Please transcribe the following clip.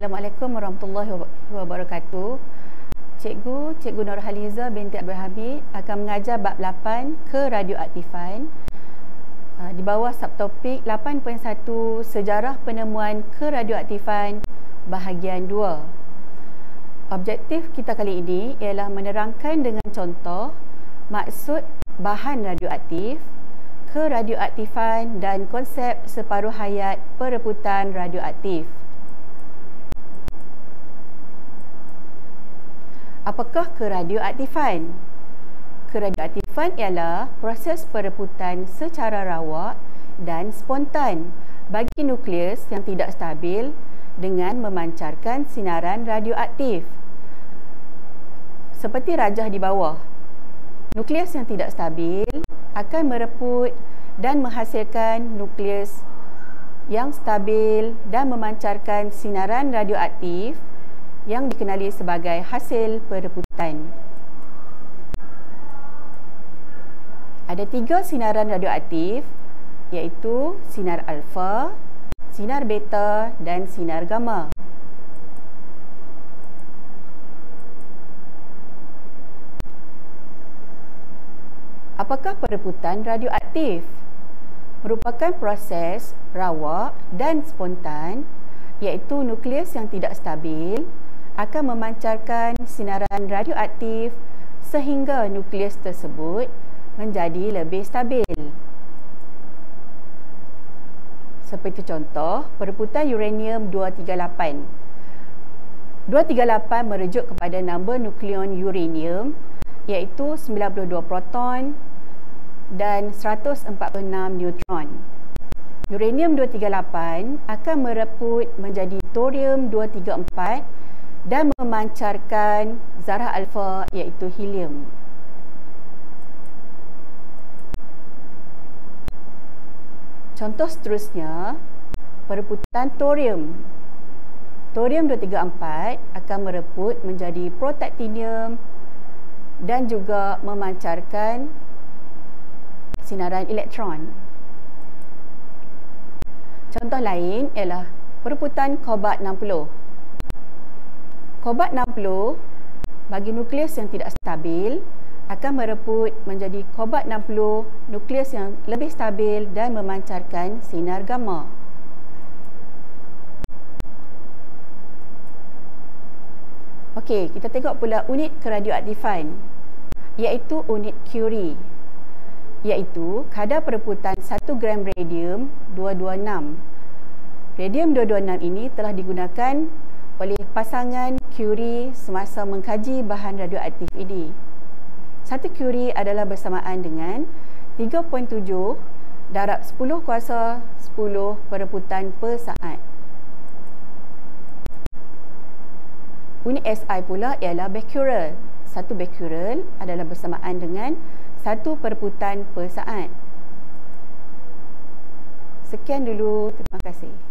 Assalamualaikum warahmatullahi wabarakatuh. Cikgu Nurhaliza binti Abdul Habib akan mengajar bab 8 keradioaktifan di bawah subtopik 8.1 Sejarah Penemuan Keradioaktifan bahagian 2. Objektif kita kali ini ialah menerangkan dengan contoh maksud bahan radioaktif, keradioaktifan dan konsep separuh hayat perebutan radioaktif. Apakah keradioaktifan? Keradioaktifan ialah proses perebutan secara rawak dan spontan bagi nukleus yang tidak stabil dengan memancarkan sinaran radioaktif. Seperti rajah di bawah, nukleus yang tidak stabil akan merebut dan menghasilkan nukleus yang stabil dan memancarkan sinaran radioaktif yang dikenali sebagai hasil perebutan. Ada 3 sinaran radioaktif, iaitu sinar alfa, sinar beta dan sinar gamma. Apakah perebutan radioaktif? Merupakan proses rawak dan spontan, iaitu nukleus yang tidak stabil akan memancarkan sinaran radioaktif sehingga nukleus tersebut menjadi lebih stabil. Seperti contoh, perebutan uranium 238. 238 merujuk kepada nombor nukleon uranium, iaitu 92 proton dan 146 neutron. Uranium 238 akan merebut menjadi thorium 234 dan memancarkan zarah alfa, iaitu helium. Contoh seterusnya, perebutan thorium. Thorium 234 akan merebut menjadi protactinium dan juga memancarkan sinaran elektron. Contoh lain ialah perebutan cobalt 60. Cobalt 60 bagi nukleus yang tidak stabil akan merebut menjadi cobalt 60 nukleus yang lebih stabil dan memancarkan sinar gamma. Okey, kita tengok pula unit keradioaktifan, iaitu unit Curie, iaitu kadar perebutan 1 gram radium 226. Radium 226 ini telah digunakan oleh pasangan Curie semasa mengkaji bahan radioaktif ini. 1 Curie adalah bersamaan dengan 3.7 darab 10 kuasa 10 perebutan per saat. Unit SI pula ialah becquerel. 1 becquerel adalah bersamaan dengan 1 perebutan per saat. Sekian dulu, terima kasih.